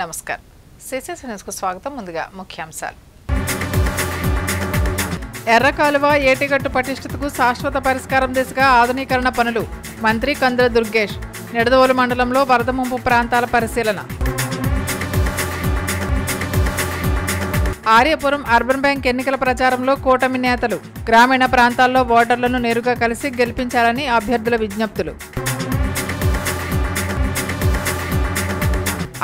నమస్కారం. సిసిసి న్యూస్కు స్వాగతం. ముందుగా ముఖ్యాంశాలు. ఎర్రకాలువ ఏటిగట్టు పటిష్టతకు శాశ్వత పరిష్కారం దిశగా ఆధునీకరణ పనులు. మంత్రి కందుల దుర్గేష్. నిడదవోలు మండలంలో వరద ముంపు ప్రాంతాల పరిశీలన. ఆర్యపురం అర్బన్ బ్యాంక్ ఎన్నికల ప్రచారంలో కూటమి నేతలు. గ్రామీణ ప్రాంతాల్లో ఓటర్లను నేరుగా కలిసి గెలిపించాలని అభ్యర్థుల విజ్ఞప్తులు.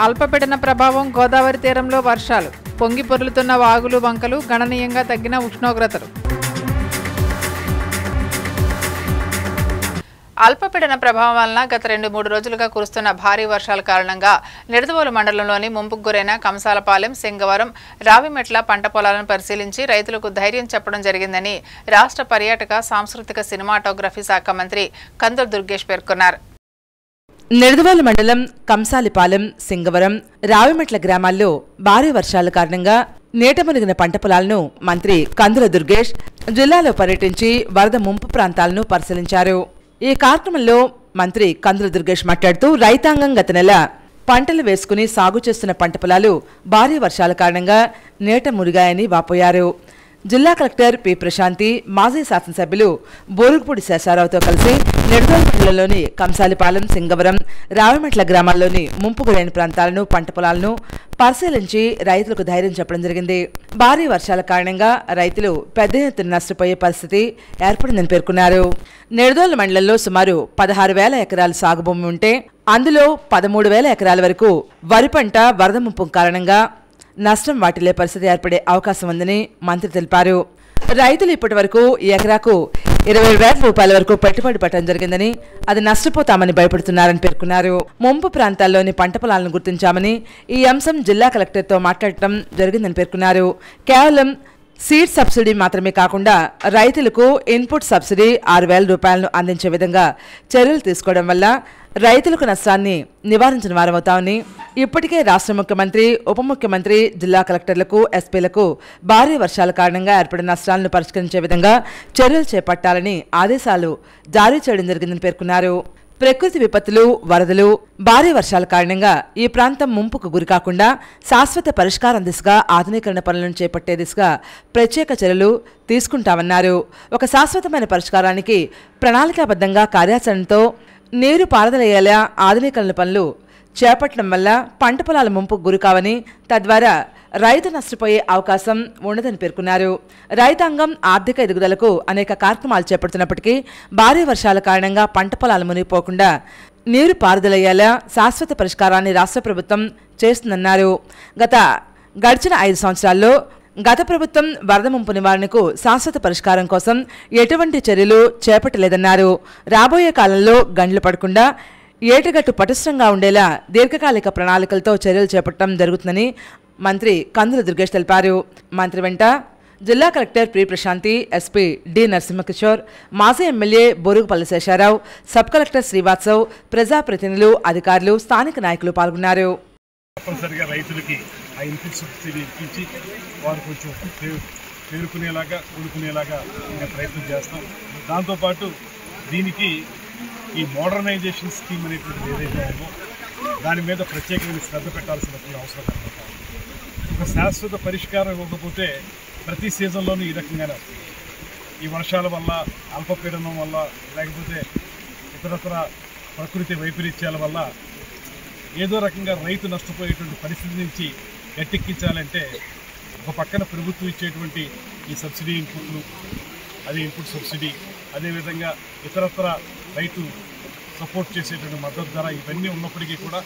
అల్పపీడన ప్రభావం. గోదావరి తీరంలో వర్షాలు. పొంగి పొర్లుతున్న వాగులు వంకలు. గణనీయంగా తగ్గిన ఉష్ణోగ్రతలు. అల్పపీడన ప్రభావం వలన గత 2-3 రోజులుగా కురుస్తున్న భారీ వర్షాల కారణంగా నిడదవోలు మండలంలోని ముంపుకు గురైన కంసాలపాలెం, సింగవరం, రావిమెట్ల పంట పొలాలను పరిశీలించి రైతులకు ధైర్యం చెప్పడం జరిగిందని రాష్ట్ర పర్యాటక, సాంస్కృతిక, సినిమాటోగ్రఫీ శాఖ మంత్రి కందుల దుర్గేష్ పేర్కొన్నారు. నిడదవోలు మండలం కంసాలిపాలెం, సింగవరం, రావిమెట్ల గ్రామాల్లో భారీ వర్షాల కారణంగా నీట మునిగిన పంట పొలాలను మంత్రి కందుల దుర్గేష్ జిల్లాలో పర్యటించి వరద ముంపు ప్రాంతాలను పరిశీలించారు. ఈ కార్యక్రమంలో మంత్రి కందుల దుర్గేష్ మాట్లాడుతూ రైతాంగం గత నెల పంటలు వేసుకుని సాగు చేస్తున్న పంట పొలాలు భారీ వర్షాల కారణంగా నీట మునిగాయని వాపోయారు. జిల్లా కలెక్టర్ పి ప్రశాంతి, మాజీ శాసనసభ్యులు బోరుగుపూడి శేషారావుతో కలిసి నిడదవోలు మండలంలోని కంసాలిపాలెం, సింగవరం, రావిమెట్ల గ్రామాల్లోని ముంపు గురైన ప్రాంతాలను, పంట పొలాలను పరిశీలించి రైతులకు ధైర్యం చెప్పడం జరిగింది. భారీ వర్షాల కారణంగా రైతులు పెద్ద ఎత్తున నష్టపోయే పరిస్థితి ఏర్పడిందని పేర్కొన్నారు. నిడదవోలు మండలంలో సుమారు 16,000 ఎకరాలు సాగు భూమి ఉంటే అందులో 13,000 ఎకరాల వరకు వరి పంట వరద ముంపు కారణంగా నష్టం వాటిల్లే పరిస్థితి ఏర్పడే అవకాశం ఉందని మంత్రి తెలిపారు. రైతులు ఇప్పటి వరకు ఎకరాకు 20,000 రూపాయల వరకు పెట్టుబడి పెట్టడం జరిగిందని, అది నష్టపోతామని భయపడుతున్నారని పేర్కొన్నారు. ముంపు ప్రాంతాల్లోని పంట పొలాలను గుర్తించామని, ఈ అంశం జిల్లా కలెక్టర్తో మాట్లాడటం జరిగిందని పేర్కొన్నారు. కేవలం సీడ్ సబ్సిడీ మాత్రమే కాకుండా రైతులకు ఇన్పుట్ సబ్సిడీ 6,000 రూపాయలను అందించే విధంగా చర్యలు తీసుకోవడం వల్ల రైతులకు నష్టాన్ని నివారించిన వారమవుతామని, ఇప్పటికే రాష్ట్ర ముఖ్యమంత్రి, ఉప ముఖ్యమంత్రి, జిల్లా కలెక్టర్లకు, ఎస్పీలకు భారీ వర్షాల కారణంగా ఏర్పడిన నష్టాలను పరిష్కరించే విధంగా చర్యలు చేపట్టాలని ఆదేశాలు జారీ చేయడం జరిగిందని పేర్కొన్నారు. ప్రకృతి విపత్తులు, వరదలు, భారీ వర్షాల కారణంగా ఈ ప్రాంతం ముంపుకు గురికాకుండా శాశ్వత పరిష్కారం దిశగా ఆధునీకరణ పనులను చేపట్టే దిశగా ప్రత్యేక చర్యలు తీసుకుంటామన్నారు. ఒక శాశ్వతమైన పరిష్కారానికి ప్రణాళికాబద్ధంగా కార్యాచరణతో నీరు పారదలయ్యేలా ఆధునీకరణ పనులు చేపట్టడం వల్ల పంట పొలాల ముంపుకు గురికావని, తద్వారా రైతు నష్టపోయే అవకాశం ఉండదని పేర్కొన్నారు. రైతాంగం ఆర్థిక ఎదుగుదలకు అనేక కార్యక్రమాలు చేపడుతున్నప్పటికీ భారీ వర్షాల కారణంగా పంట పొలాలు మునిగిపోకుండా నీరు పారుదలయ్యేలా శాశ్వత పరిష్కారాన్ని రాష్ట్ర ప్రభుత్వం చేస్తుందన్నారు. గడిచిన 5 సంవత్సరాల్లో గత ప్రభుత్వం వరద ముంపు నివారణకు శాశ్వత పరిష్కారం కోసం ఎటువంటి చర్యలు చేపట్టలేదన్నారు. రాబోయే కాలంలో గండ్లు పడకుండా ఏటిగట్టు పటిష్టంగా ఉండేలా దీర్ఘకాలిక ప్రణాళికలతో చర్యలు చేపట్టడం జరుగుతుందని మంత్రి కందుల దుర్గేష్ తెలిపారు. మంత్రి వెంట జిల్లా collector P Prashanti, SP D Narasimhakishore, మాజీ MLA Borugupalli Sesharao, sub collector Srivatsav, ప్రజాప్రతినిధులు, అధికారులు, స్థానిక నాయకులు పాల్గొన్నారు. తప్పనిసరిగా రైతులకి ఆ ఇన్పుట్ సబ్సిడీ ఇప్పించి వారు కొంచెం పేరుకునేలాగా, కూడుకునేలాగా మేము ప్రయత్నం చేస్తాం. దాంతోపాటు దీనికి ఈ మోడర్నైజేషన్ స్కీమ్ అనేటువంటిది ఏదైతే ఉందో దాని మీద ప్రత్యేకమైన శ్రద్ధ పెట్టాల్సినటువంటి అవసరం కనబడతాం. ఒక శాశ్వత పరిష్కారం ఇవ్వకపోతే ప్రతి సీజన్లోనూ ఈ రకంగానే వస్తుంది. ఈ వర్షాల వల్ల, అల్పపీడనం వల్ల, లేకపోతే ఇతరత్ర ప్రకృతి వైపరీత్యాల వల్ల ఏదో రకంగా రైతు నష్టపోయేటువంటి పరిస్థితి నుంచి గట్టెక్కించాలంటే ఒక పక్కన ప్రభుత్వం ఇచ్చేటువంటి ఈ సబ్సిడీ ఇన్పుట్లు, అదే ఇన్పుట్ సబ్సిడీ, అదేవిధంగా ఇతరత్ర రైతు సపోర్ట్ చేసేటువంటి మద్దతు ధర, ఇవన్నీ ఉన్నప్పటికీ కూడా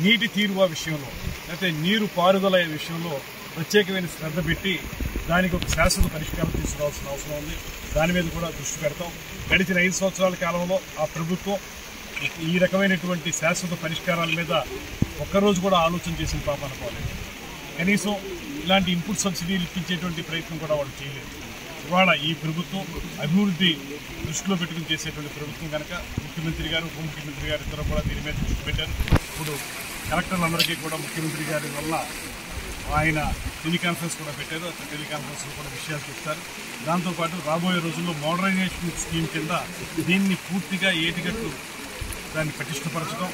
నీటి తీరువ విషయంలో, లేకపోతే నీరు పారుదల విషయంలో ప్రత్యేకమైన శ్రద్ధ పెట్టి దానికి ఒక శాశ్వత పరిష్కారం తీసుకోవాల్సిన అవసరం ఉంది. దాని మీద కూడా దృష్టి పెడతాం. గడిచిన 5 సంవత్సరాల కాలంలో ఆ ప్రభుత్వం ఈ రకమైనటువంటి శాశ్వత పరిష్కారాల మీద ఒక్కరోజు కూడా ఆలోచన చేసిన పాపాన పోలేదు. కనీసం ఇలాంటి ఇన్పుట్ సబ్సిడీలు ఇప్పించేటువంటి ప్రయత్నం కూడా వాళ్ళు చేయలేదు. ఇవాళ ఈ ప్రభుత్వం అభివృద్ధి దృష్టిలో పెట్టుకుని చేసేటువంటి ప్రభుత్వం కనుక ముఖ్యమంత్రి గారు, ఉప ముఖ్యమంత్రి గారు ఇద్దరు కూడా దీని మీద దృష్టి పెట్టారు. ఇప్పుడు కలెక్టర్లందరికీ కూడా ముఖ్యమంత్రి గారి వల్ల ఆయన టెలికాన్ఫరెన్స్ కూడా పెట్టారు. టెలికాన్ఫరెన్స్లో కూడా విషయాలు చెప్తారు. దాంతోపాటు రాబోయే రోజుల్లో మోడర్నైజేషన్ స్కీమ్ కింద దీన్ని పూర్తిగా ఏటిగట్టు దాన్ని పటిష్టపరచడం,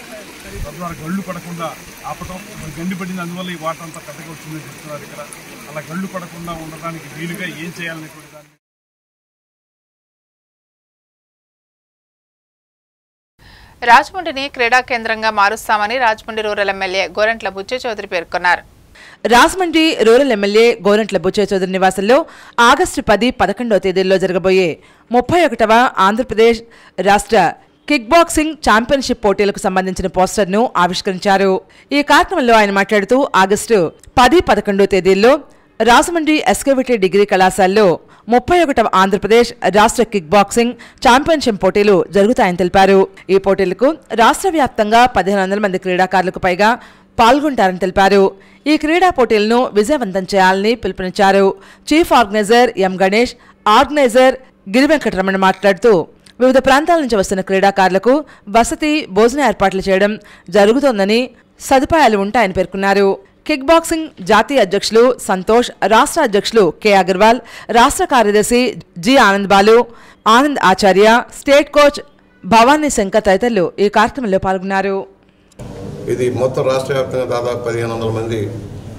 తద్వారా గళ్ళు పడకుండా ఆపటం. గండి పడింది, అందువల్ల ఈ వాటర్ అంతా పెద్దగా వచ్చిందని చెప్తున్నారు ఇక్కడ. అలా గళ్ళు పడకుండా ఉండడానికి వీలుగా ఏం చేయాలనేటువంటి దాన్ని రాజమండ్రిని క్రీడా కేంద్రంగా మారుస్తామని రాజమండ్రి రూరల్ ఎమ్మెల్యే గోరంట్ల బుచ్చే చౌదరి పేర్కొన్నారు. రాజమండ్రి రూరల్ ఎమ్మెల్యే గోరంట్ల బుచ్చే చౌదరి నివాసంలో ఆగస్టు 10, 11వ తేదీల్లో జరగబోయే 31వ ఆంధ్రప్రదేశ్ రాష్ట్ర కిక్ బాక్సింగ్ ఛాంపియన్షిప్ పోటీలకు సంబంధించిన పోస్టర్ను ఆవిష్కరించారు. ఈ కార్యక్రమంలో ఆయన మాట్లాడుతూ ఆగస్టు 10, 11వ తేదీల్లో రాజమండ్రి ఎస్కేవిటీ డిగ్రీ కళాశాలలో 31వ ఆంధ్రప్రదేశ్ రాష్ట్ర కిక్ బాక్సింగ్ ఛాంపియన్షిప్ పోటీలు జరుగుతాయని తెలిపారు. ఈ పోటీలకు రాష్ట్ర వ్యాప్తంగా 1500 మంది క్రీడాకారులకు పైగా పాల్గొంటారని తెలిపారు. ఈ క్రీడా పోటీలను విజయవంతం చేయాలని పిలుపునిచ్చారు. చీఫ్ ఆర్గనైజర్ ఎం గణేష్, ఆర్గనైజర్ గిరి వెంకటరమణ మాట్లాడుతూ వివిధ ప్రాంతాల నుంచి వస్తున్న క్రీడాకారులకు వసతి, భోజన ఏర్పాట్లు చేయడం జరుగుతోందని, సదుపాయాలు ఉంటాయని పేర్కొన్నారు. కిక్ బాక్సింగ్ జాతీయ అధ్యక్షులు సంతోష్, రాష్ట్ర అధ్యక్షులు కె అగర్వాల్, రాష్ట్ర కార్యదర్శి జి ఆనంద్ బాలు, ఆనంద్ ఆచార్య, స్టేట్ కోచ్ భవానీ శంకర్ తదితరులు ఈ కార్యక్రమంలో పాల్గొన్నారు. ఇది మొత్తం రాష్ట్ర వ్యాప్తంగా దాదాపు 1500 మంది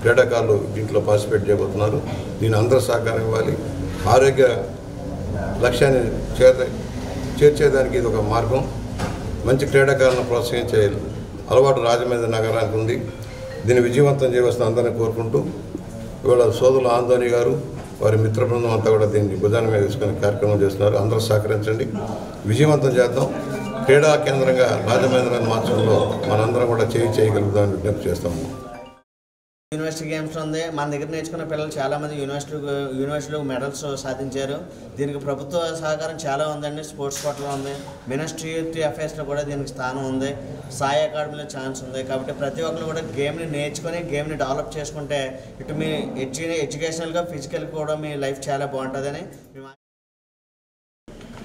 క్రీడాకారులు దీంట్లో పార్టిసిపేట్ చేయబోతున్నారు. దీని అందరూ సహకారం ఇవ్వాలి. ఆరోగ్య లక్ష్యాన్ని చేర్చేదానికి ఇది ఒక మార్గం. మంచి క్రీడాకారులను ప్రోత్సహించే అలవాటు రాజమండ్రి నగరానికి ఉంది. దీన్ని విజయవంతం చేయవలసిన అందరినీ కోరుకుంటూ ఇవాళ సోదరులు ఆందోని గారు, వారి మిత్ర బృందం అంతా కూడా దీన్ని భుజాన మీద తీసుకునే కార్యక్రమం చేస్తున్నారు. అందరూ సహకరించండి, విజయవంతం చేద్దాం. క్రీడా కేంద్రంగా రాజమహేంద్రాన్ని మార్చడంలో మనందరం కూడా చేయగలుగుతామని విజ్ఞప్తి చేస్తాము. యూనివర్సిటీ గేమ్స్ ఉంది. మన దగ్గర నేర్చుకున్న పిల్లలు చాలామంది యూనివర్సిటీలో మెడల్స్ సాధించారు. దీనికి ప్రభుత్వ సహకారం చాలా ఉందండి. స్పోర్ట్స్ కోటాలో ఉంది, మినిస్ట్రీ అఫైర్స్లో కూడా దీనికి స్థానం ఉంది, సాయి అకాడమీలో ఛాన్స్ ఉంది. కాబట్టి ప్రతి ఒక్కరు కూడా గేమ్ని నేర్చుకొని గేమ్ని డెవలప్ చేసుకుంటే ఇటు మీ ఎడ్యుకేషనల్గా, ఫిజికల్గా కూడా మీ లైఫ్ చాలా బాగుంటుందని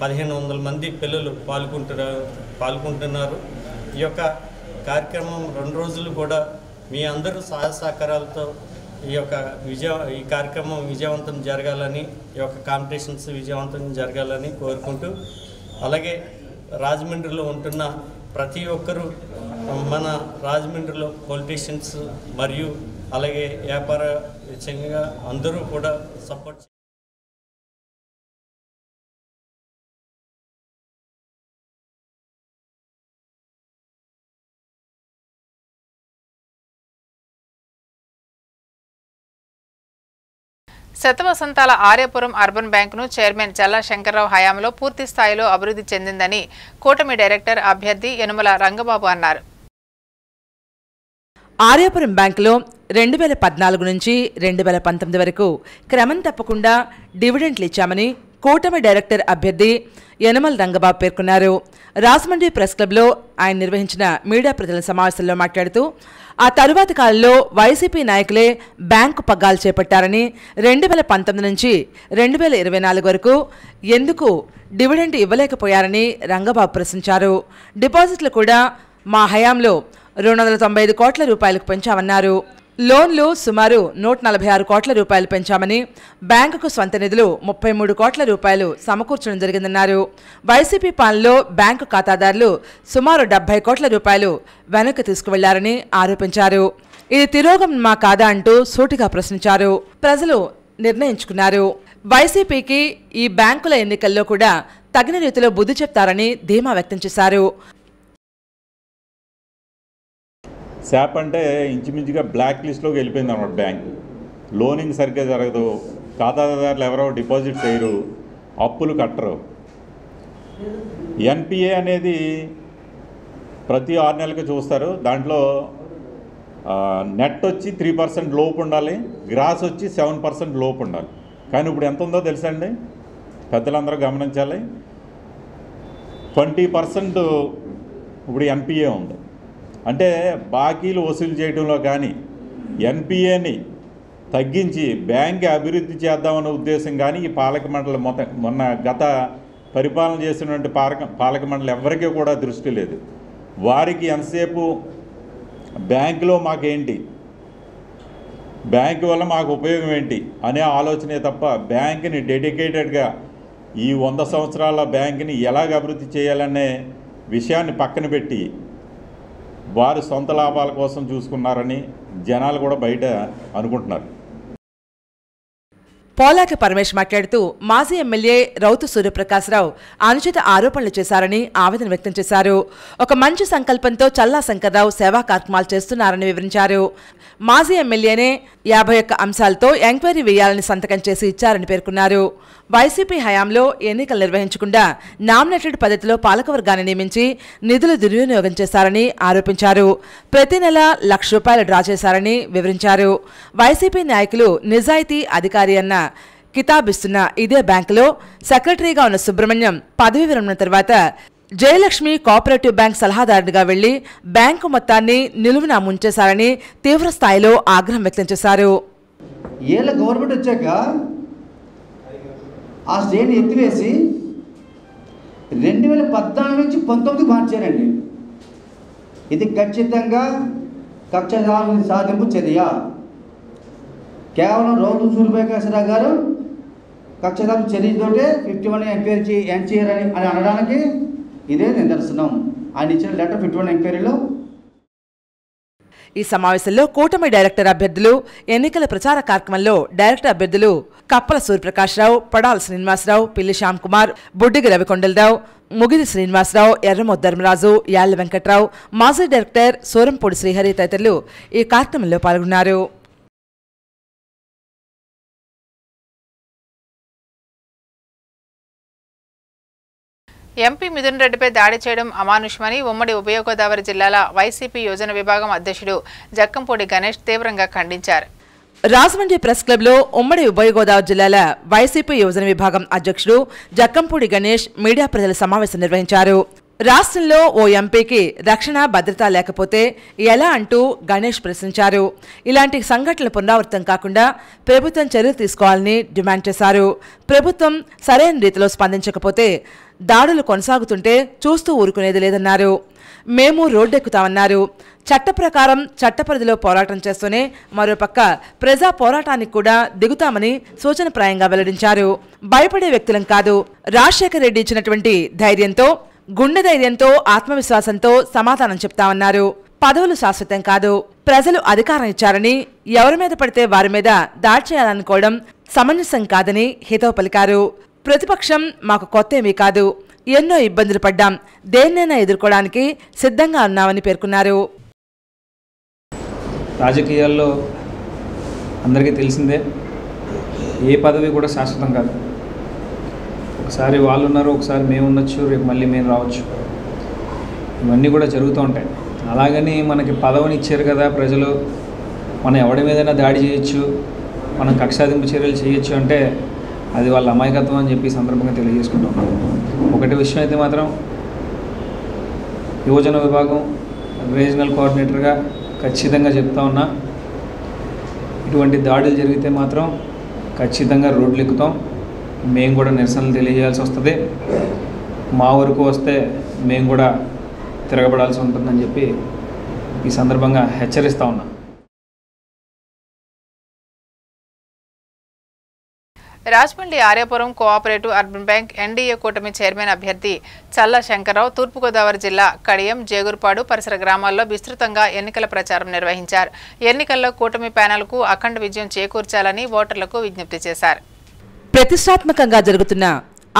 1500 మంది పిల్లలు పాల్గొంటున్నారు. ఈ యొక్క కార్యక్రమం 2 రోజులు కూడా మీ అందరూ సహాయ సహకారాలతో ఈ కార్యక్రమం విజయవంతం జరగాలని, ఈ యొక్క కాంపిటీషన్స్ విజయవంతం జరగాలని కోరుకుంటూ, అలాగే రాజమండ్రిలో ఉంటున్న ప్రతి ఒక్కరూ మన రాజమండ్రిలో పొలిటీషియన్స్ మరియు అలాగే వ్యాపార విషయంగా అందరూ కూడా సపోర్ట్ శతవసంతాల ఆర్యపురం అర్బన్ బ్యాంకును చైర్మన్ చల్లా శంకర్రావు హయాంలో పూర్తి స్థాయిలో అభివృద్ధి చెందిందని కూటమి డైరెక్టర్ అభ్యర్థి యనుమల రంగబాబు అన్నారు. ఆర్యపురం బ్యాంకులో 2014 నుంచి 2019 వరకు క్రమం తప్పకుండా డివిడెంట్లు ఇచ్చామని కూటమి డైరెక్టర్ అభ్యర్థి యనుమల రంగబాబు పేర్కొన్నారు. రాజమండ్రి ప్రెస్ క్లబ్లో ఆయన నిర్వహించిన మీడియా ప్రతినిధుల సమావేశంలో మాట్లాడుతూ ఆ తరువాతి కాలంలో వైసీపీ నాయకులే బ్యాంకు పగ్గాలు చేపట్టారని, 2019 నుంచి 2024 వరకు ఎందుకు డివిడెంట్ ఇవ్వలేకపోయారని రంగబాబు ప్రశ్నించారు. డిపాజిట్లు కూడా మా హయాంలో 295 కోట్ల రూపాయలకు పెంచామన్నారు. లోన్లు సుమారు 146 కోట్ల రూపాయలు పెంచామని, బ్యాంకుకు స్వంత నిధులు 33 కోట్ల రూపాయలు సమకూర్చడం జరిగిందన్నారు. వైసీపీ పాలనలో బ్యాంకు ఖాతాదారులు సుమారు 70 కోట్ల రూపాయలు వెనక్కి తీసుకువెళ్లారని ఆరోపించారు. ఇది తిరోగమనమా కాదా అంటూ సూటిగా ప్రశ్నించారు. ప్రజలు నిర్ణయించుకున్నారు. వైసీపీకి ఈ బ్యాంకుల ఎన్నికల్లో కూడా తగిన రీతిలో బుద్ధి చెప్తారని ధీమా వ్యక్తం చేశారు. శాప్ అంటే ఇంచుమించుగా బ్లాక్ లిస్ట్లోకి వెళ్ళిపోయింది అన్నమాట. బ్యాంక్ లోనింగ్ సరిగ్గా జరగదు, ఖాతాదారులు ఎవరో డిపాజిట్ చేయరు, అప్పులు కట్టరు. ఎన్పిఏ అనేది ప్రతి 6 నెలలకు చూస్తారు. దాంట్లో నెట్ వచ్చి 3% లోపు ఉండాలి, గ్రాస్ వచ్చి 7% లోపు ఉండాలి. కానీ ఇప్పుడు ఎంత ఉందో తెలుసా అండి? పెద్దలందరూ గమనించాలి. 20% ఇప్పుడు ఎన్పిఏ ఉంది. అంటే బాకీలు వసూలు చేయడంలో కానీ ఎన్పిఏని తగ్గించి బ్యాంక్ అభివృద్ధి చేద్దామనే ఉద్దేశం కానీ ఈ పాలక మండలి మొన్న గత పరిపాలన చేసినటువంటి పాలక మండలి ఎవరికీ కూడా దృష్టి లేదు. వారికి ఎంతసేపు బ్యాంకులో మాకేంటి, బ్యాంకు వల్ల మాకు ఉపయోగం ఏంటి అనే ఆలోచనే తప్ప బ్యాంకుని డెడికేటెడ్గా ఈ 100 సంవత్సరాల బ్యాంకుని ఎలాగ అభివృద్ధి చేయాలనే విషయాన్ని పక్కన పెట్టి వారు సొంత లాభాల కోసం చూసుకున్నారని జనాలు కూడా బయట అనుకుంటున్నారు. పోలాకి పరమేష్ మాట్లాడుతూ మాజీ ఎమ్మెల్యే రౌతు సూర్యప్రకాశ్రావు అనుచిత ఆరోపణలు చేశారని ఆవేదన వ్యక్తం చేశారు. ఒక మంచి సంకల్పంతో చల్లా శంకర్రావు సేవా కార్యక్రమాలు చేస్తున్నారని వివరించారు. మాజీ ఎమ్మెల్యేనే 51 అంశాలతో ఎంక్వైరీ వేయాలని సంతకం చేసి ఇచ్చారని పేర్కొన్నారు. వైసీపీ హయాంలో ఎన్నికలు నిర్వహించకుండా నామినేటెడ్ పద్ధతిలో పాలకవర్గాన్ని నియమించి నిధులు దుర్వినియోగం చేశారని ఆరోపించారు. ప్రతి నెల ₹1,00,000 డ్రా చేశారని వివరించారు. వైసీపీ నాయకులు నిజాయితీ అధికారి అన్న కితాబిస్తున్న ఇదే బ్యాంకులో సెక్రటరీగా ఉన్న సుబ్రహ్మణ్యం పదవి విరమణ తర్వాత జయలక్ష్మి కోఆపరేటివ్ బ్యాంక్ సలహాదారుడిగా వెళ్లి బ్యాంకు మొత్తాన్ని నిలువున ముంచేశారని తీవ్ర స్థాయిలో ఆగ్రహం వ్యక్తం చేశారు. ఏళ్ళ గవర్నమెంట్ వచ్చాక ఆ స్టేని ఎత్తివేసి 2014 నుంచి 19 మార్చారండి. ఇది ఖచ్చితంగా కక్ష సాధింపు చర్య. కేవలం రౌతు సూర్యప్రకాశ్రావు గారు కక్ష సాధింపు చర్యతోటే 51 ఎంక్వైరీ చేయాలని అని అనడానికి ఇదే నిదర్శనం. ఆయన ఇచ్చిన లెటర్ 51 ఎంక్వైరీలో. ఈ సమావేశంలో కూటమి డైరెక్టర్ అభ్యర్థులు, ఎన్నికల ప్రచార కార్యక్రమంలో డైరెక్టర్ అభ్యర్థులు కప్పల సూర్యప్రకాశ్రావు, పడాల శ్రీనివాసరావు, పిల్లి శ్యామ్ కుమార్, బుడ్డిగి రవికొండలరావు, ముగిది శ్రీనివాసరావు, ఎర్రమొద్దు ధర్మరాజు, యాళ్ల వెంకట్రావు, మాజీ డైరెక్టర్ సూరంపూడి శ్రీహరి తదితరులు ఈ కార్యక్రమంలో పాల్గొన్నారు. ఎంపీ మిథున్ రెడ్డిపై దాడి చేయడం అమానుషమని ఉమ్మడి ఉభయ గోదావరి జిల్లాల వైసీపీ యోజన విభాగం అధ్యక్షుడు జక్కంపూడి గణేష్ తీవ్రంగా ఖండించారు. రాజమండ్రి ప్రెస్ క్లబ్లో ఉమ్మడి ఉభయ గోదావరి జిల్లాల వైసీపీ యోజన విభాగం అధ్యక్షుడు జక్కంపూడి గణేష్ మీడియా ప్రజల సమావేశం నిర్వహించారు. రాష్ట్రంలో ఓ ఎంపీకి రక్షణ భద్రత లేకపోతే ఎలా అంటూ గణేష్ ప్రశ్నించారు. ఇలాంటి సంఘటనలు పునరావృతం కాకుండా ప్రభుత్వం చర్యలు తీసుకోవాలని డిమాండ్ చేశారు. ప్రభుత్వం సరైన రీతిలో స్పందించకపోతే దాడులు కొనసాగుతుంటే చూస్తూ ఊరుకునేది లేదన్నారు. మేము రోడ్డెక్కుతామన్నారు. చట్ట ప్రకారం చట్టపరిధిలో పోరాటం చేస్తూనే మరోపక్క ప్రజా పోరాటానికి కూడా దిగుతామని సూచనప్రాయంగా వెల్లడించారు. భయపడే వ్యక్తులం కాదు. రాజశేఖర్ రెడ్డి ఇచ్చినటువంటి ధైర్యంతో, గుండె ధైర్యంతో, ఆత్మవిశ్వాసంతో సమాధానం చెప్తామన్నారు. పదవులు శాశ్వతం కాదు. ప్రజలు అధికారం ఇచ్చారని ఎవరి మీద పడితే వారి మీద దాడి చేయాలనుకోవడం సమంజసం కాదని హితవు పలికారు. ప్రతిపక్షం మాకు కొత్తేమీ కాదు. ఎన్నో ఇబ్బందులు పడ్డాం. దేన్నైనా ఎదుర్కోవడానికి సిద్ధంగా ఉన్నామని పేర్కొన్నారు. రాజకీయాల్లో అందరికీ తెలిసిందే, ఏ పదవి కూడా శాశ్వతం కాదు. ఒకసారి వాళ్ళు ఉన్నారు, ఒకసారి మేము ఉండొచ్చు, రేపు మళ్ళీ మేము రావచ్చు. ఇవన్నీ కూడా జరుగుతూ ఉంటాయి. అలాగని మనకి పదవిని ఇచ్చారు కదా ప్రజలు, మనం ఎవడి మీదైనా దాడి చేయొచ్చు, మనం కక్షాదింపు చర్యలు చేయొచ్చు అంటే అది వాళ్ళ అమాయకత్వం అని చెప్పి సందర్భంగా తెలియజేసుకుంటున్నాం. ఒకటి విషయం అయితే మాత్రం యువజన విభాగం రీజనల్ కోఆర్డినేటర్గా ఖచ్చితంగా చెప్తా ఉన్నా, ఇటువంటి దాడులు జరిగితే మాత్రం ఖచ్చితంగా రోడ్లు ఎక్కుతాం. మేము కూడా నిరసనలు తెలియజేయాల్సి వస్తుంది. మా వరకు వస్తే మేము కూడా తిరగబడాల్సి ఉంటుందని చెప్పి ఈ సందర్భంగా హెచ్చరిస్తూ ఉన్నా. Rajahmundry Aryapuram cooperative urban bank NDA కూటమి చైర్మన్ అభ్యర్థి చల్లా శంకర్రావు తూర్పుగోదావరి జిల్లా కడియం, జేగురుపాడు పరిసర గ్రామాల్లో విస్తృతంగా ఎన్నికల ప్రచారం నిర్వహించారు. ఎన్నికల్లో కూటమి ప్యానెల్కు అఖండ విజయం చేకూర్చాలని ఓటర్లకు విజ్ఞప్తి చేశారు. ప్రతిష్టాత్మకంగా జరుగుతున్న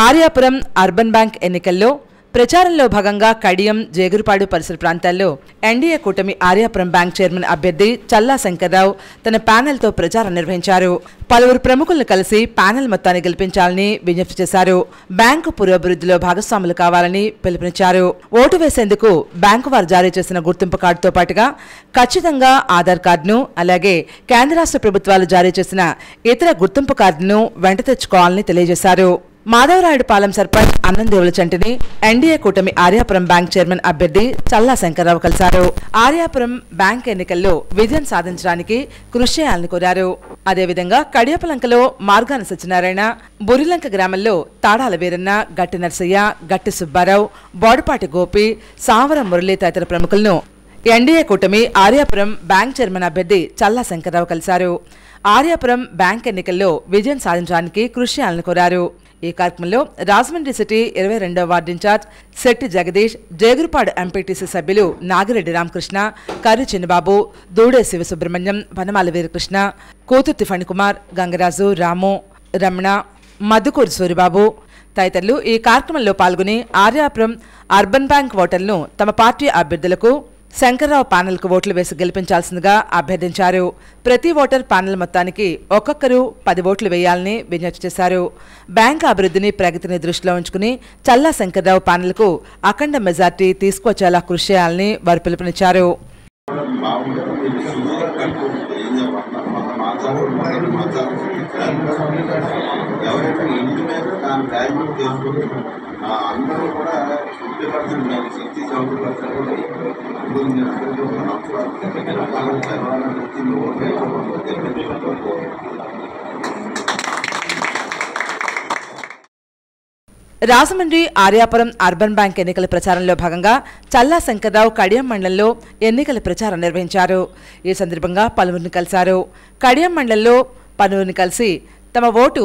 ఆర్యాపురం అర్బన్ బ్యాంక్ ఎన్నికల్లో ప్రచారంలో భాగంగా కడియం, జేగురుపాడు పరిసర ప్రాంతాల్లో ఎన్డీఏ కూటమి ఆర్యాపురం బ్యాంక్ చైర్మన్ అభ్యర్థి చల్లా శంకర్రావు తన ప్యానెల్తో ప్రచారం నిర్వహించారు. పలువురు ప్రముఖులను కలిసి ప్యానెల్ మొత్తాన్ని గెలిపించాలని విజ్ఞప్తి చేశారు. బ్యాంకు పురోభివృద్ధిలో భాగస్వాములు కావాలని పిలుపునిచ్చారు. ఓటు వేసేందుకు బ్యాంకు వారు జారీ చేసిన గుర్తింపు కార్డుతో పాటుగా ఖచ్చితంగా ఆధార్ కార్డును, అలాగే కేంద్ర రాష్ట్ర ప్రభుత్వాలు జారీ చేసిన ఇతర గుర్తింపు కార్డును వెంట తెచ్చుకోవాలని తెలియజేశారు. మాధవరాయుడుపాలెం సర్పంచ్ అన్నందేవుల చంటిని ఎన్డీఏ కూటమి ఆర్యాపురం బ్యాంక్ చైర్మన్ అభ్యర్థి చల్లా శంకర్రావు కలిశారు. ఆర్యాపురం బ్యాంక్ ఎన్నికల్లో విజయం సాధించడానికి కృషి చేయాలని కోరారు. అదేవిధంగా కడియపలంకలో మార్గాన సత్యనారాయణ, బురిలంక గ్రామంలో తాడాల వీరన్న, గట్టి నర్సయ్య, గట్టి సుబ్బారావు, బోడపాటి గోపి, సావరం మురళి తదితర ప్రముఖులను ఎన్డీఏ కూటమి ఆర్యాపురం బ్యాంక్ చైర్మన్ అభ్యర్థి చల్లా శంకర్రావు కలిశారు. ఆర్యాపురం బ్యాంక్ ఎన్నికల్లో విజయం సాధించడానికి కృషి చేయాలని కోరారు. ఈ కార్యక్రమంలో రాజమండ్రి సిటీ 22వ ward incharge Shetty Jagadish, Jegurupadu MPTC సభ్యులు నాగిరెడ్డి రామకృష్ణ, కర్రి చిన్నబాబు, దూడే శివసుబ్రహ్మణ్యం, వనమాల వీరకృష్ణ, కూతుర్తి ఫణికుమార్, గంగరాజు, రాము, రమణ, మధుకూరు సూరిబాబు తదితరులు ఈ కార్యక్రమంలో పాల్గొని ఆర్యాపురం అర్బన్ బ్యాంక్ ఓటర్లను తమ పార్టీ అభ్యర్థులకు శంకర్రావు ప్యానెల్కు ఓట్లు వేసి గెలిపించాల్సిందిగా అభ్యర్థించారు. ప్రతి ఓటర్ ప్యానెల్ మొత్తానికి ఒక్కొక్కరు 10 ఓట్లు వేయాలని విజ్ఞప్తి చేశారు. బ్యాంకు అభివృద్ధిని ప్రగతిని దృష్టిలో ఉంచుకుని చల్లా శంకర్రావు ప్యానెల్కు అఖండ మెజార్టీ తీసుకొచ్చేలా కృషి చేయాలని వారు పిలుపునిచ్చారు. అందరూ కూడా 50% 60-70% రాజమండ్రి ఆర్యాపురం అర్బన్ బ్యాంక్ ఎన్నికల ప్రచారంలో భాగంగా చల్లా శంకర్రావు కడియం మండలంలో ఎన్నికల ప్రచారం నిర్వహించారు. ఈ సందర్భంగా పలువురిని కలిశారు. కడియం మండలంలో పలువురిని కలిసి తమ ఓటు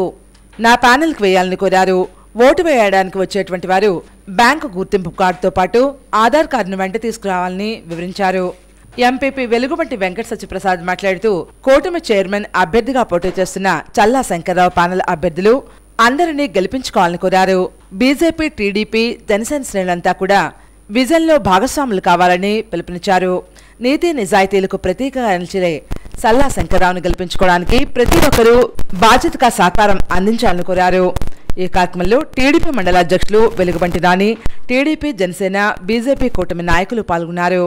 నా ప్యానెల్కు వేయాలని కోరారు. ఓటు వేయడానికి వచ్చేటువంటి వారు బ్యాంకు గుర్తింపు కార్డుతో పాటు ఆధార్ కార్డును వెంట తీసుకురావాలని వివరించారు. ఎంపీపీ వెలుగుబంటి వెంకట సత్యప్రసాద్ మాట్లాడుతూ కూటమి చైర్మన్ అభ్యర్థిగా పోటీ చేస్తున్న చల్లా శంకర్రావు ప్యానెల్ అభ్యర్థులు అందరినీ గెలిపించుకోవాలని కోరారు. బీజేపీ, టీడీపీ, జనసేన శ్రేణులంతా కూడా విజన్లో భాగస్వాములు కావాలని పిలుపునిచ్చారు. నీతి నిజాయితీలకు ప్రతీకగా నిలిచే చల్లా శంకర్రావును గెలిపించుకోవడానికి ప్రతి ఒక్కరూ బాధ్యతగా సహకారం అందించాలని కోరారు. ఈ కార్యక్రమంలో టీడీపీ మండల అధ్యక్షులు వెలుగుబంటి రాణి, టీడీపీ, జనసేన, బీజేపీ కూటమి నాయకులు పాల్గొన్నారు.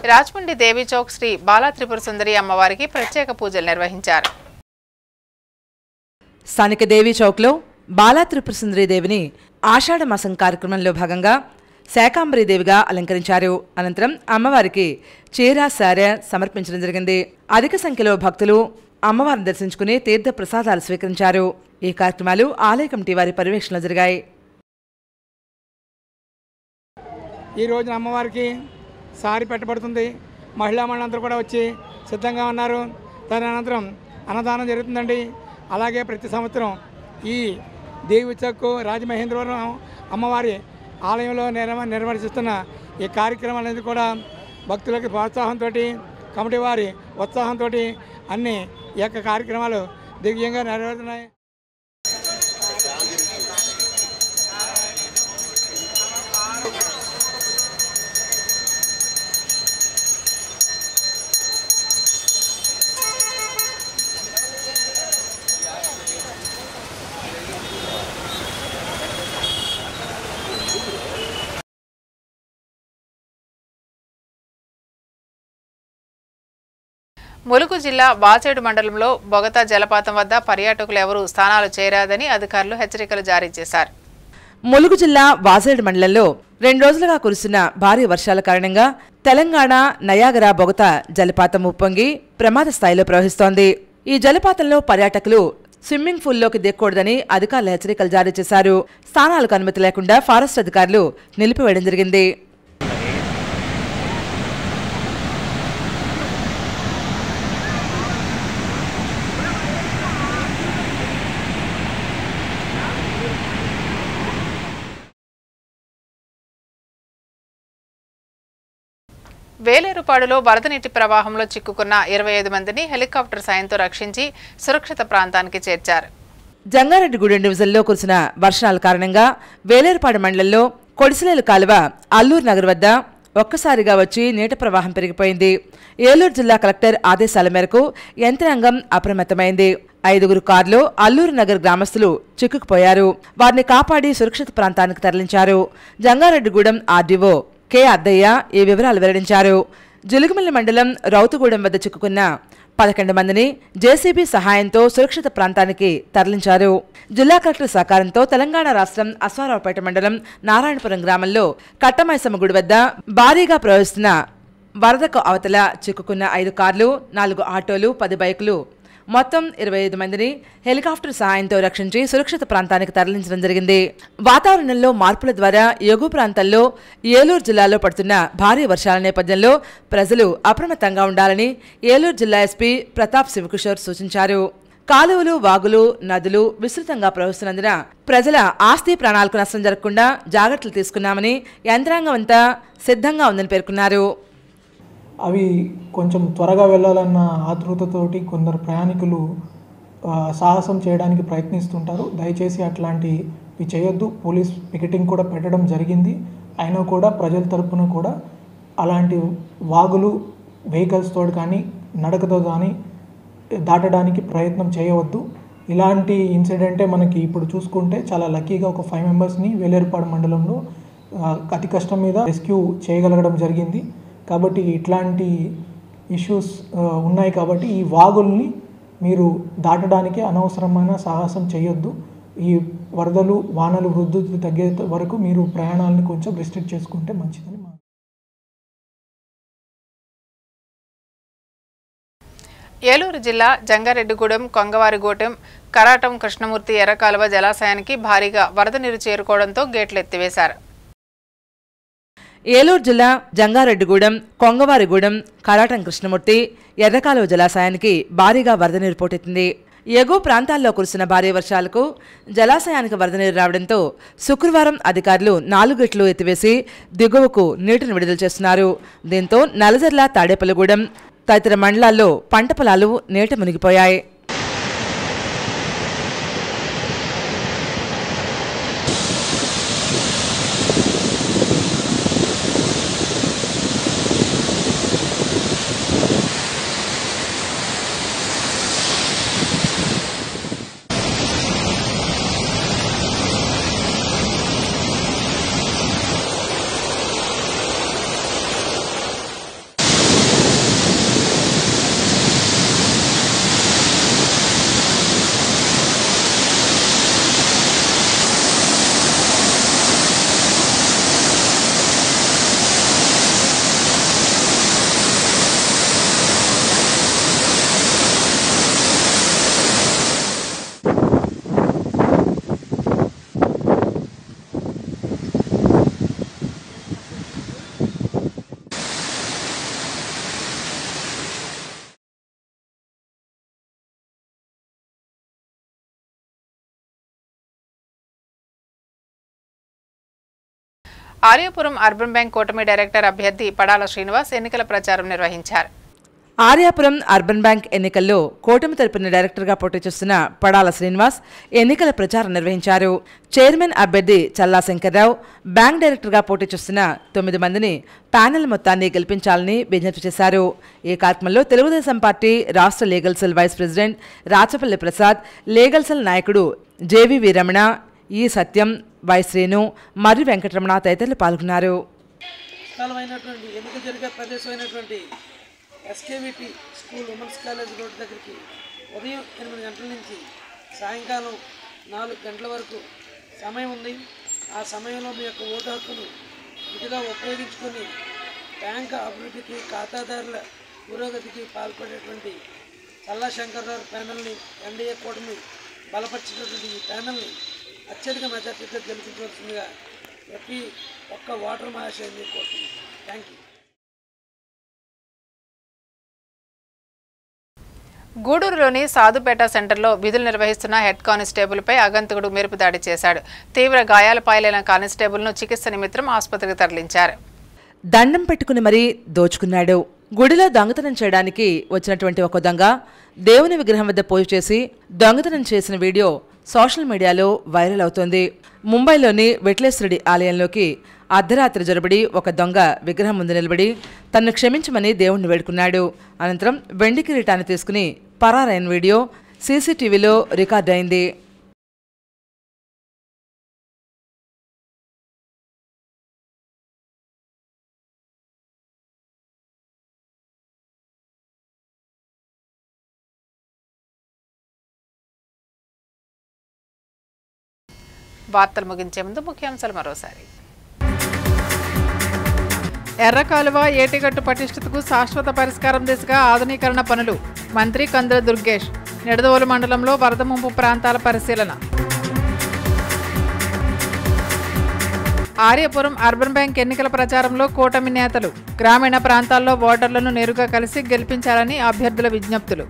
రాజమండ్రి దేవి చౌక్ శ్రీ బాలా త్రిపుర సుందరి అమ్మవారికి ప్రత్యేక పూజలు నిర్వహించారు. స్థానిక దేవి చౌక్లో బాలా త్రిపుర సుందరి దేవిని ఆషాఢ మాసం కార్యక్రమంలో భాగంగా శాకాంబరీదేవిగా అలంకరించారు. అనంతరం అమ్మవారికి చీర, సారె సమర్పించడం జరిగింది. అధిక సంఖ్యలో భక్తులు అమ్మవారిని దర్శించుకుని తీర్థ ప్రసాదాలు స్వీకరించారు. ఈ కార్యక్రమాలు ఆలయ కమిటీ వారి పర్యవేక్షణలో జరిగాయి. ఈ రోజున అమ్మవారికి సారి పెట్టబడుతుంది. మహిళా మండలందరూ కూడా వచ్చి సిద్ధంగా ఉన్నారు. తదనంతరం అన్నదానం జరుగుతుందండి. అలాగే ప్రతి సంవత్సరం ఈ దేవి చౌక్ రాజమహేంద్రవరం అమ్మవారి ఆలయంలో నిర్వహిస్తున్న ఈ కార్యక్రమాలన్నీ కూడా భక్తులకి ప్రోత్సాహంతో, కమిటీ వారి ఉత్సాహంతో అన్ని ఈ యొక్క కార్యక్రమాలు దివ్యంగా నెరవేరుతున్నాయి. ములుగు జిల్లా వాచేడు మండలంలో బొగతా జలపాతం వద్ద పర్యాటకులు ఎవరూ స్థానాలు చేరాదని అధికారులు హెచ్చరికలు జారీ చేశారు. ములుగు జిల్లా వాచేడు మండలంలో 2 రోజులుగా కురుస్తున్న భారీ వర్షాల కారణంగా తెలంగాణ నయాగరా బొగతా జలపాతం ఉప్పొంగి ప్రమాద స్థాయిలో ప్రవహిస్తోంది. ఈ జలపాతంలో పర్యాటకులు స్విమ్మింగ్ పూల్లోకి దిగకూడదని అధికారులు హెచ్చరికలు జారీ చేశారు. స్థానాలకు అనుమతి లేకుండా ఫారెస్ట్ అధికారులు నిలిపివేయడం జరిగింది. వేలేరుపాడులో వరద నీటి ప్రవాహంలో చిక్కుకున్న 25 మందిని హెలికాప్టర్ సాయంతో రక్షించి సురక్షిత ప్రాంతానికి చేర్చారు. జంగారెడ్డిగూడెం డివిజన్లో కురిసిన వర్షాల కారణంగా వేలేరుపాడు మండలంలో కొడిసిలేలు కాలువ అల్లూరు నగర్ వద్ద ఒక్కసారిగా వచ్చి నీటి ప్రవాహం పెరిగిపోయింది. ఏలూరు జిల్లా కలెక్టర్ ఆదేశాల మేరకు యంత్రాంగం అప్రమత్తమైంది. 5 కార్లు అల్లూరు నగర్ గ్రామస్తులు చిక్కుకుపోయారు. వారిని కాపాడి సురక్షిత ప్రాంతానికి తరలించారు. జంగారెడ్డిగూడెం ఆర్డీఓ కె అద్దయ్య ఈ వివరాలు వెల్లడించారు. జిలుగుమిల్లి మండలం రౌతుగూడెం వద్ద చిక్కుకున్న 11 మందిని జేసీబీ సహాయంతో సురక్షిత ప్రాంతానికి తరలించారు. జిల్లా కలెక్టర్ సహకారంతో తెలంగాణ రాష్ట్రం అశ్వారావుపేట మండలం నారాయణపురం గ్రామంలో కట్టమైసమ్మ గుడి వద్ద భారీగా ప్రవహిస్తున్న వరదకు అవతల చిక్కుకున్న 5 కార్లు, 4 ఆటోలు, 10 బైకులు, మొత్తం 25 మందిని హెలికాప్టర్ సహాయంతో రక్షించి సురక్షిత ప్రాంతానికి తరలించడం జరిగింది. వాతావరణంలో మార్పుల ద్వారా ఎగువ ప్రాంతాల్లో ఏలూరు జిల్లాలో పడుతున్న భారీ వర్షాల నేపథ్యంలో ప్రజలు అప్రమత్తంగా ఉండాలని ఏలూరు జిల్లా ఎస్పీ ప్రతాప్ శివకిషోర్ సూచించారు. కాలువలు, వాగులు, నదులు విస్తృతంగా ప్రవహిస్తున్నందున ప్రజల ఆస్తి ప్రాణాలకు నష్టం జరగకుండా జాగ్రత్తలు తీసుకున్నామని, యంత్రాంగం అంతా సిద్ధంగా ఉందని పేర్కొన్నారు. అవి కొంచెం త్వరగా వెళ్ళాలన్న ఆతృతతోటి కొందరు ప్రయాణికులు సాహసం చేయడానికి ప్రయత్నిస్తుంటారు. దయచేసి అట్లాంటివి చేయొద్దు. పోలీస్ పికెటింగ్ కూడా పెట్టడం జరిగింది. అయినా కూడా ప్రజల తరపున కూడా అలాంటి వాగులు వెహికల్స్ తోటి కానీ నడకతో కానీ దాటడానికి ప్రయత్నం చేయవద్దు. ఇలాంటి ఇన్సిడెంటే మనకి ఇప్పుడు చూసుకుంటే చాలా లక్కీగా ఒక 5 మెంబర్స్ని వేలేరుపాడు మండలంలో అతి కష్టం మీద రెస్క్యూ చేయగలగడం జరిగింది. కాబట్టి ఇట్లాంటి ఇష్యూస్ ఉన్నాయి. కాబట్టి ఈ వాగుల్ని మీరు దాటడానికి అనవసరమైన సాహసం చేయొద్దు. ఈ వరదలు, వానలు వృద్ధి తగ్గే వరకు మీరు ప్రయాణాలను కొంచెం రిస్ట్రిక్ట్ చేసుకుంటే మంచిదని. ఏలూరు జిల్లా జంగారెడ్డిగూడెం, కొంగవారిగూడెం, కరాటం కృష్ణమూర్తి ఎర్రకాలువ జలాశయానికి భారీగా వరద నీరు చేరుకోవడంతో గేట్లు ఎత్తివేశారు. ఏలూరు జిల్లా జంగారెడ్డిగూడెం, కొంగవారిగూడెం, కరాటం కృష్ణమూర్తి ఎర్రకాలువ జలాశయానికి భారీగా వరద నీరు పోటెత్తింది. ఎగువ ప్రాంతాల్లో కురిసిన భారీ వర్షాలకు జలాశయానికి వరద నీరు రావడంతో శుక్రవారం అధికారులు 4 గేట్లు ఎత్తివేసి దిగువకు నీటిని విడుదల చేస్తున్నారు. దీంతో నల్లజర్ల, తాడేపల్లిగూడెం తదితర మండలాల్లో పంట పొలాలు నీట మునిగిపోయాయి. ఆర్యాపురం అర్బన్ బ్యాంక్ కూటమి డైరెక్టర్ అభ్యర్థి పడాల శ్రీనివాస్ ఎన్నికల ప్రచారం నిర్వహించారు. ఆర్యాపురం అర్బన్ బ్యాంక్ ఎన్నికల్లో కూటమి తరపున డైరెక్టర్గా పోటీ చేస్తున్న పడాల శ్రీనివాస్ ఎన్నికల ప్రచారం నిర్వహించారు. చైర్మన్ అభ్యర్థి చల్లా శంకర్రావు, బ్యాంక్ డైరెక్టర్గా పోటీ చేస్తున్న 9 మందిని ప్యానెల్ మొత్తాన్ని గెలిపించాలని విజ్ఞప్తి చేశారు. ఈ కార్యక్రమంలో తెలుగుదేశం పార్టీ రాష్ట్ర legal cell vice president Rachapalli Prasad, legal cell నాయకుడు JVV Ramana, E Satyam, Y Srinu, Marri Venkataramana తదితరులు పాల్గొన్నారు. ఎన్నిక జరిగే ప్రదేశమైనటువంటి SKVT school women's college road దగ్గరికి ఉదయం 8 గంటల నుంచి సాయంకాలం 4 గంటల వరకు సమయం ఉంది. ఆ సమయంలో మీ యొక్క ఓటు హక్కును విధిగా ఉపయోగించుకొని బ్యాంకు అభివృద్ధికి, ఖాతాదారుల పురోగతికి పాల్పడేటువంటి చల్లా శంకర్రావు ప్యానల్ని, ఎన్డీఏ కూటమి బలపరిచినటువంటి ఈ ప్యానల్ని అత్యధిక మెజార్టీతో గెలిపించవలసిందిగా ప్రతి ఒక్క ఓటర్ మహాశయాన్ని కోరుతున్నాను. Thank you. గూడూరులోని సాధుపేట సెంటర్లో విధులు నిర్వహిస్తున్న హెడ్ కానిస్టేబుల్పై అగంతకుడు మెరుపు దాడి చేశాడు. తీవ్ర గాయాల పాలైన కానిస్టేబుల్ను చికిత్స నిమిత్తం ఆసుపత్రికి తరలించారు. దండం పెట్టుకుని మరీ దోచుకున్నాడు. గుడిలో దొంగతనం చేయడానికి వచ్చినటువంటి ఒక దొంగ దేవుని విగ్రహం వద్ద పూజ చేసి దొంగతనం చేసిన వీడియో సోషల్ మీడియాలో వైరల్ అవుతోంది. ముంబైలోని వెట్లేశ్వరుడి ఆలయంలోకి అర్ధరాత్రి జొరబడి ఒక దొంగ విగ్రహం ముందు నిలబడి తన్ను క్షమించమని దేవుణ్ణి వేడుకున్నాడు. అనంతరం వెండి కిరీటాన్ని తీసుకుని పరారైన వీడియో సీసీటీవీలో రికార్డైంది. వార్తలు ముగించే ముందు ముఖ్యాంశాలు మరోసారి. ఎర్ర కాలువ ఏటిగట్టు పటిష్టతకు శాశ్వత పరిష్కారం దిశగా ఆధునీకరణ పనులు. మంత్రి కందుల దుర్గేష్. నిడదవోలు మండలంలో వరద ముంపు ప్రాంతాల పరిశీలన. ఆర్యపురం అర్బన్ బ్యాంక్ ఎన్నికల ప్రచారంలో కూటమి నేతలు. గ్రామీణ ప్రాంతాల్లో ఓటర్లను నేరుగా కలిసి గెలిపించాలని అభ్యర్థుల విజ్ఞప్తులు.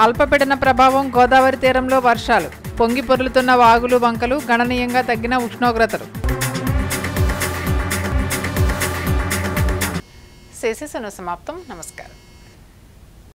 అల్పపీడన ప్రభావం గోదావరి తీరంలో వర్షాలు. పొంగి పొర్లుతున్న వాగులు వంకలు. గణనీయంగా తగ్గిన ఉష్ణోగ్రతలు. శేషసను సమాప్తం. నమస్కారం.